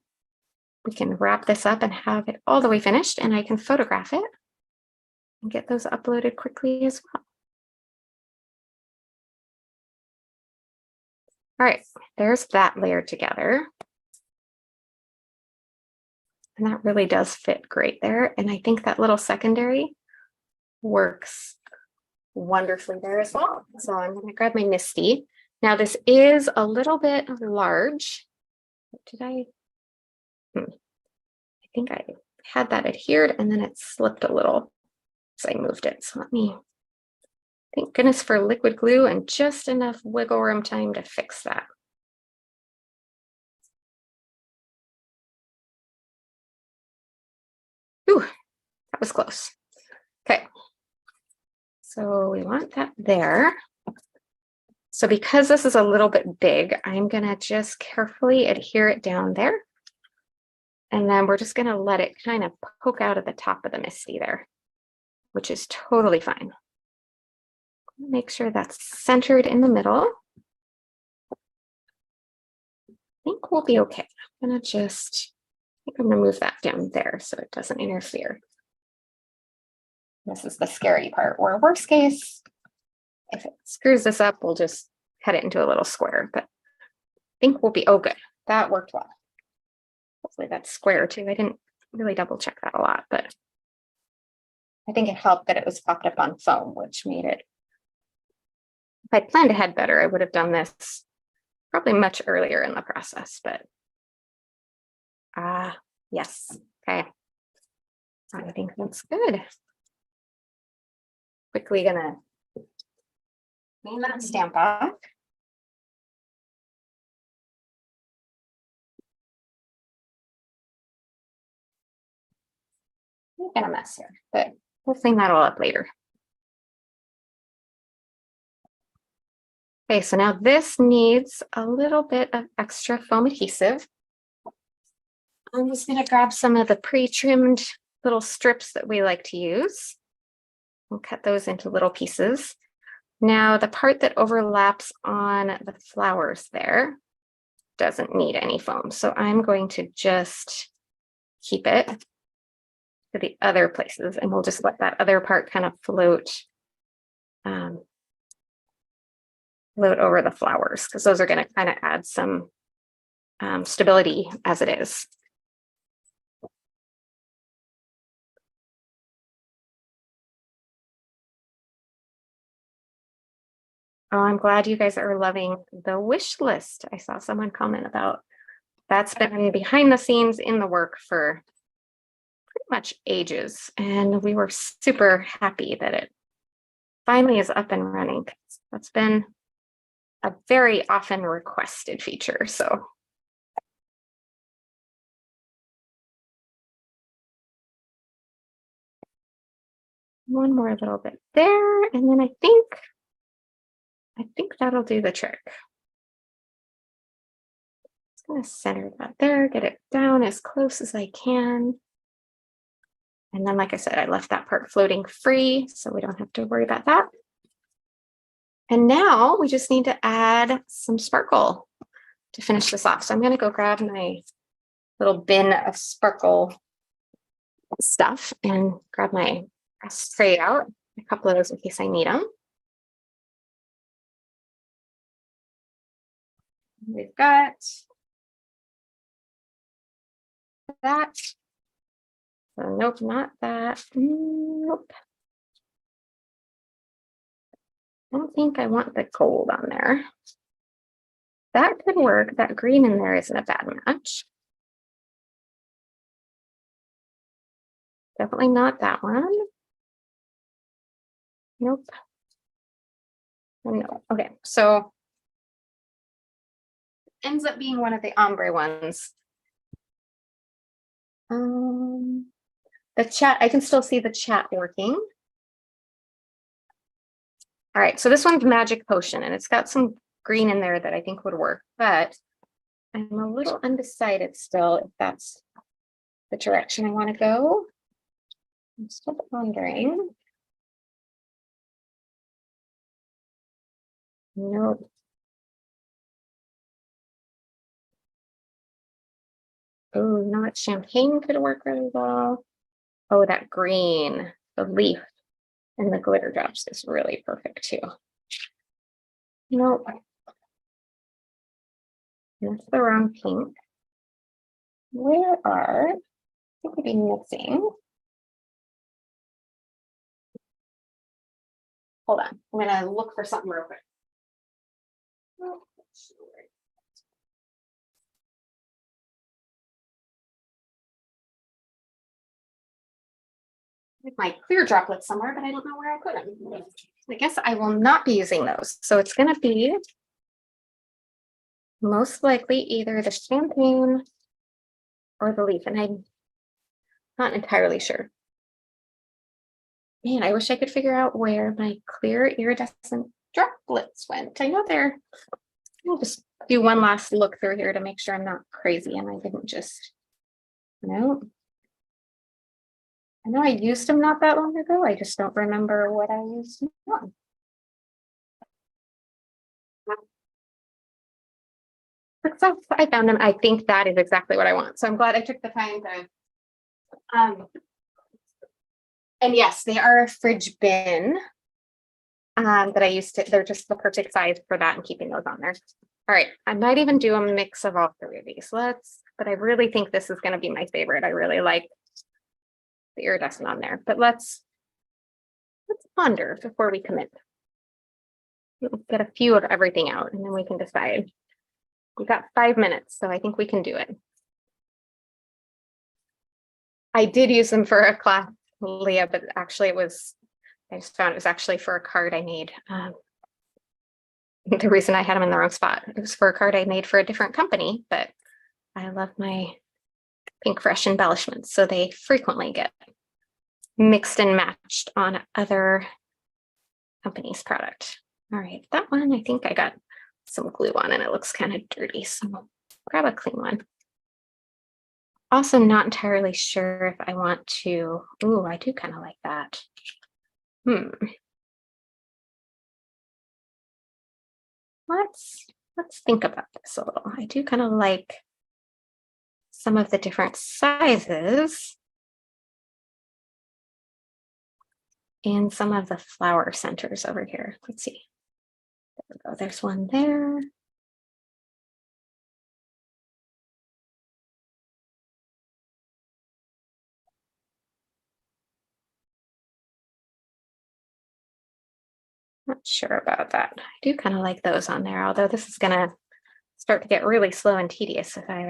we can wrap this up and have it all the way finished, and I can photograph it and get those uploaded quickly as well. All right, there's that layer together. And that really does fit great there. And I think that little secondary works wonderfully there as well. So I'm going to grab my Misty. Now this is a little bit large. Did I think I had that adhered and then it slipped a little as I moved it. So let me, thank goodness for liquid glue and just enough wiggle room time to fix that. Ooh, that was close. Okay. So we want that there. So because this is a little bit big, I'm gonna just carefully adhere it down there. And then we're just gonna let it kind of poke out at the top of the Misty there, which is totally fine. Make sure that's centered in the middle. I think we'll be okay. I'm gonna just, I think I'm gonna move that down there so it doesn't interfere. This is the scary part, where worst case, if it screws this up, we'll just cut it into a little square, but I think we'll be, oh good, that worked well. hopefully that's square too. I didn't really double check that a lot, but I think it helped that it was popped up on foam, which made it. If I'd planned ahead better, I would have done this probably much earlier in the process, but yes, okay. I think that's good. Quickly gonna clean that stamp off. I'm gonna mess here, but we'll clean that all up later. Okay, so now this needs a little bit of extra foam adhesive. I'm just gonna grab some of the pre-trimmed little strips that we like to use. We'll cut those into little pieces. Now the part that overlaps on the flowers there doesn't need any foam. So I'm going to just keep it to the other places and we'll just let that other part kind of float over the flowers because those are going to kind of add some stability as it is. Oh, I'm glad you guys are loving the wish list. I saw someone comment about that's been behind the scenes in the work for pretty much ages. And we were super happy that it finally is up and running. That's been a very often requested feature. So one more little bit there. And then I think that'll do the trick. Just gonna center that there, get it down as close as I can. And then, like I said, I left that part floating free, so we don't have to worry about that. And now we just need to add some sparkle to finish this off. So I'm gonna go grab my little bin of sparkle stuff and grab my tray out, a couple of those in case I need them. We've got that. So nope, not that. Nope. I don't think I want the gold on there. That could work. That green in there isn't a bad match. Definitely not that one. Nope. No. Okay, so ends up being one of the ombre ones. The chat, I can still see the chat working. All right, so this one's Magic Potion, and it's got some green in there that I think would work, but I'm a little undecided still if that's the direction I want to go. I'm still wondering. Nope. Oh, not champagne could work really well. Oh, that green, the leaf and the glitter drops is really perfect too. Nope. That's the wrong pink. Where are, I think we'd be missing. Hold on, I'm gonna look for something real quick. My clear droplets somewhere, but I don't know where I put them. I guess I will not be using those. So it's going to be most likely either the champagne or the leaf. And I'm not entirely sure. Man, I wish I could figure out where my clear iridescent droplets went. I know they're, I'll just do one last look through here to make sure I'm not crazy and I didn't just, no. I know I used them not that long ago. I just don't remember what I used them on. Success, I found them. I think that is exactly what I want. So I'm glad I took the time to, and yes, they are a fridge bin that I used to, they're just the perfect size for that and keeping those on there. All right, I might even do a mix of all three of these. Let's but I really think this is going to be my favorite. I really like the iridescent on there, but let's ponder before we commit. We'll get a few of everything out and then we can decide. We've got 5 minutes, so I think we can do it. I did use them for a class, Leah, but actually I just found it was actually for a card I made. The reason I had them in the wrong spot, it was for a card I made for a different company, but I love my Pinkfresh embellishments, so they frequently get mixed and matched on other companies' product. All right, that one, I think I got some glue on and it looks kind of dirty, so I'll grab a clean one. Also not entirely sure if I want to, ooh, I do kind of like that. Let's think about this a little. I do kind of like some of the different sizes and some of the flower centers over here. Let's see. There we go. There's one there. Not sure about that. I do kind of like those on there, although this is gonna start to get really slow and tedious if I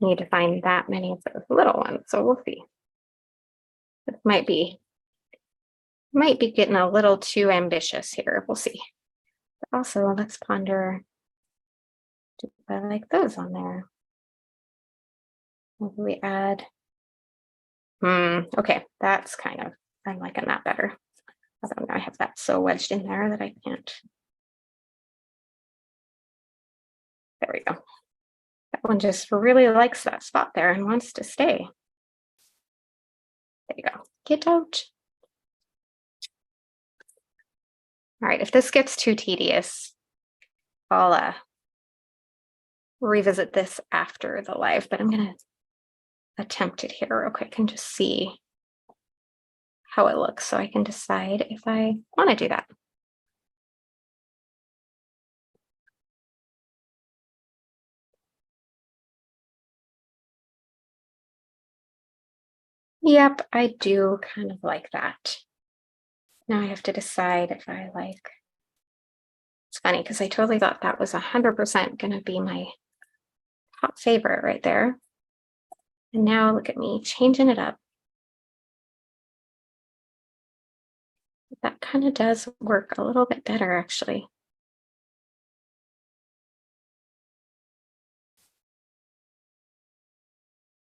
need to find that many of those little ones. So we'll see. This might be getting a little too ambitious here. We'll see. But also, let's ponder. Do I like those on there? Maybe we add. Okay, that's kind of, I'm liking that better. Although now I have that so wedged in there that I can't. There we go. That one just really likes that spot there and wants to stay. There you go. Get out. All right, if this gets too tedious, I'll revisit this after the live, but I'm gonna attempt it here real quick and just see how it looks so I can decide if I want to do that. Yep, I do kind of like that. Now I have to decide if I like. It's funny because I totally thought that was 100% going to be my top favorite right there. And now look at me changing it up. That kind of does work a little bit better, actually.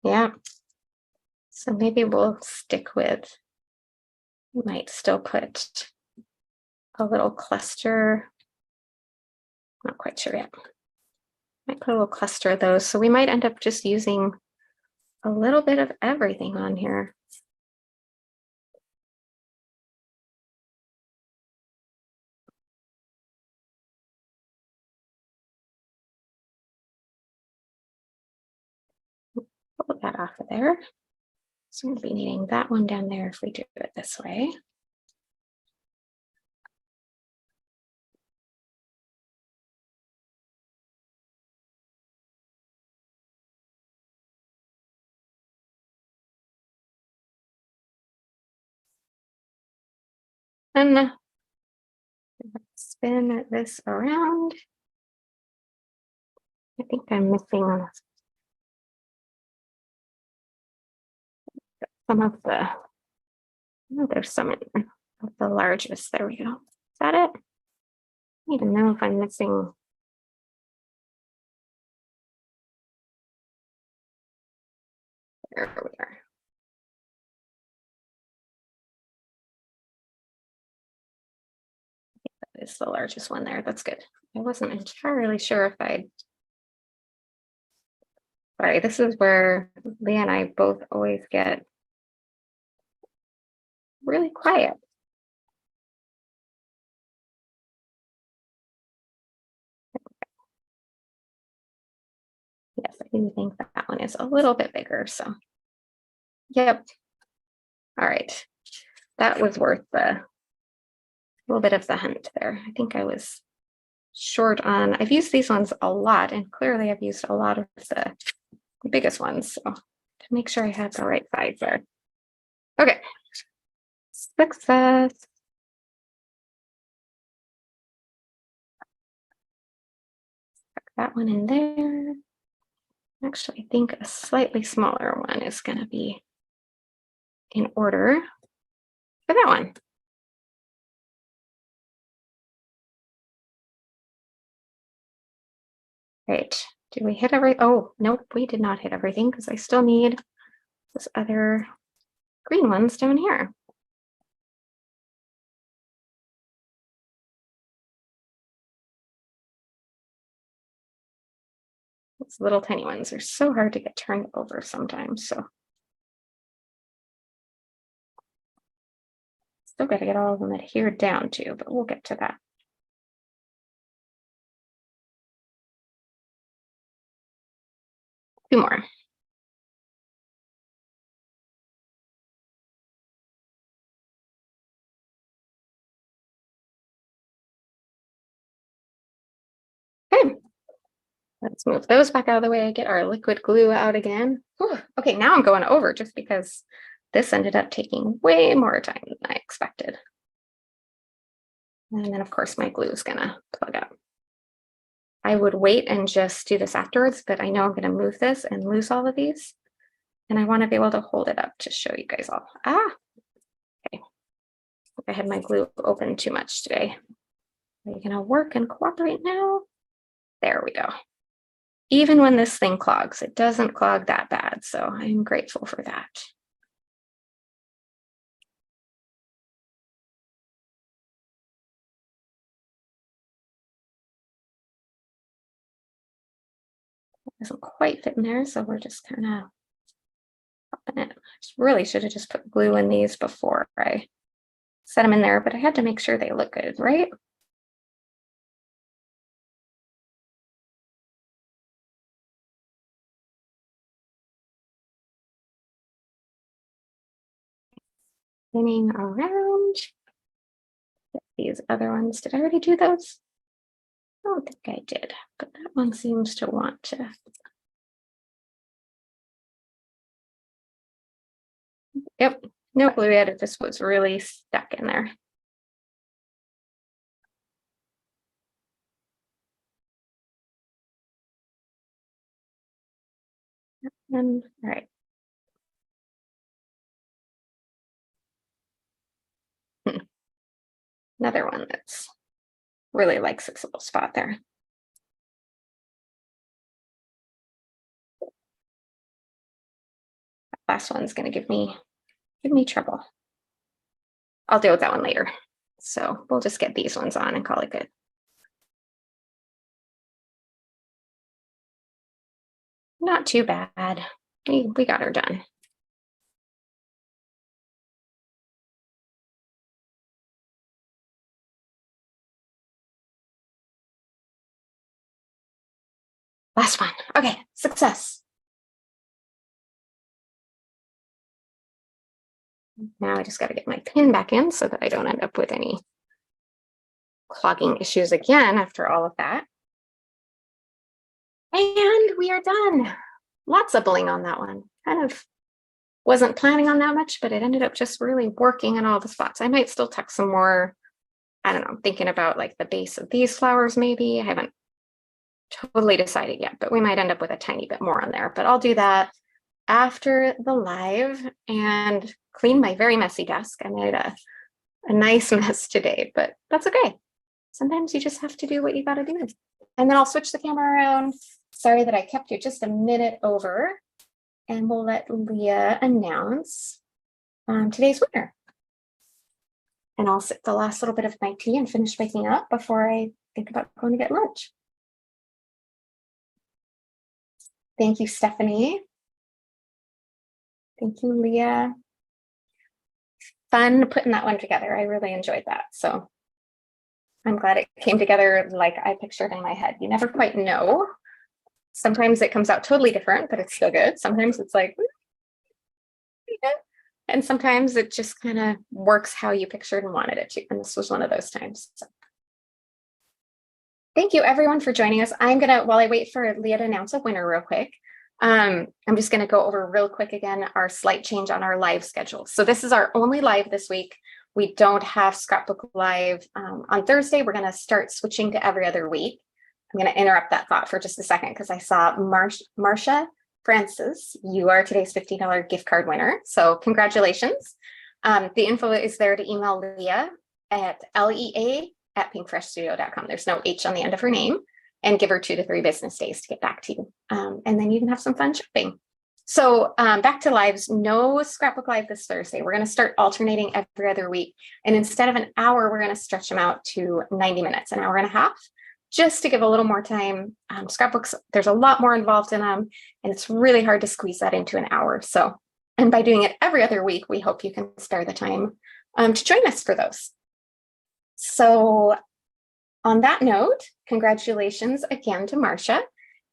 Yeah. So maybe we'll stick with, we might still put a little cluster. Not quite sure yet. Might put a little cluster of those. So we might end up just using a little bit of everything on here. Pull that off of there. So we'll be needing that one down there if we do it this way. And spin this around. I think I'm missing some of the, oh, there's some of the largest. There we go. Is that it? I don't even know if I'm missing. There we are. That is the largest one there. That's good. I wasn't entirely sure if I'd. Sorry, this is where Leah and I both always get really quiet. Yes, I do think that one is a little bit bigger. So, yep. All right. That was worth the little bit of the hunt there. I think I was short on, I've used these ones a lot, and clearly I've used a lot of the biggest ones. So to make sure I have the right size there. Okay, success. Tuck that one in there. Actually, I think a slightly smaller one is going to be in order for that one. Right. Did we hit every? Oh, nope, we did not hit everything because I still need those other green ones down here. Those little tiny ones are so hard to get turned over sometimes. So still got to get all of them adhered down too, but we'll get to that. Two more. Okay. Let's move those back out of the way, get our liquid glue out again. Whew. Okay, now I'm going over just because this ended up taking way more time than I expected. And then of course my glue is gonna plug up. I would wait and just do this afterwards, but I know I'm gonna move this and lose all of these. And I wanna be able to hold it up to show you guys all. Okay. I had my glue open too much today. Are you gonna work and cooperate now? There we go. Even when this thing clogs, it doesn't clog that bad. So I'm grateful for that. Doesn't quite fit in there, so we're just kind of popping it. Really should have just put glue in these before I set them in there, but I had to make sure they look good, right? Spinning around. Get these other ones. Did I already do those? I don't think I did, but that one seems to want to. Yep, no glue yet. It just was really stuck in there. And all right. Another one that's really likes its little spot there. That last one's going to give me trouble. I'll deal with that one later. So we'll just get these ones on and call it good. Not too bad. We got her done. Last one. Okay, success. Now I just got to get my pin back in so that I don't end up with any clogging issues again after all of that. And we are done. Lots of bling on that one. Kind of wasn't planning on that much, but it ended up just really working in all the spots. I might still tuck some more, I don't know, thinking about like the base of these flowers maybe. I haven't totally decided yet, but we might end up with a tiny bit more on there. But I'll do that after the live and clean my very messy desk. I made a nice mess today, but that's okay. Sometimes you just have to do what you got to do. And then I'll switch the camera around. Sorry that I kept you just a minute over, and we'll let Leah announce today's winner. And I'll sip the last little bit of my tea and finish waking up before I think about going to get lunch. Thank you, Stephanie. Thank you, Leah. Fun putting that one together. I really enjoyed that. So I'm glad it came together like I pictured in my head. You never quite know. Sometimes it comes out totally different, but it's still good. Sometimes it's like, yeah. And sometimes it just kind of works how you pictured and wanted it to. And this was one of those times. So Thank you everyone for joining us. While I wait for Leah to announce a winner real quick, I'm just gonna go over real quick again, our slight change on our live schedule. So this is our only live this week. We don't have Scrapbook Live on Thursday. We're gonna start switching to every other week. I'm gonna interrupt that thought for just a second because I saw Marcia Francis, you are today's $50 gift card winner. So congratulations. The info is there to email Leah at lea@pinkfreshstudio.com. There's no H on the end of her name, and give her 2 to 3 business days to get back to you. And then you can have some fun shopping. So back to lives, no Scrapbook Live this Thursday. We're going to start alternating every other week. And instead of an hour, we're going to stretch them out to 90 minutes, an hour and a half, just to give a little more time. Scrapbooks, there's a lot more involved in them, and it's really hard to squeeze that into an hour. So, and by doing it every other week, we hope you can spare the time to join us for those. So on that note, congratulations again to Marcia.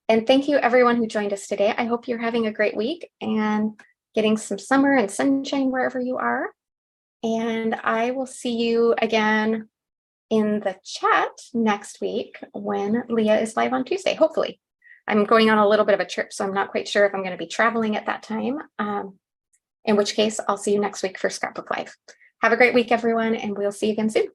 And thank you everyone who joined us today. I hope you're having a great week and getting some summer and sunshine wherever you are. And I will see you again in the chat next week when Leah is live on Tuesday, hopefully. I'm going on a little bit of a trip, so I'm not quite sure if I'm going to be traveling at that time, in which case I'll see you next week for Scrapbook Live. Have a great week, everyone, and we'll see you again soon.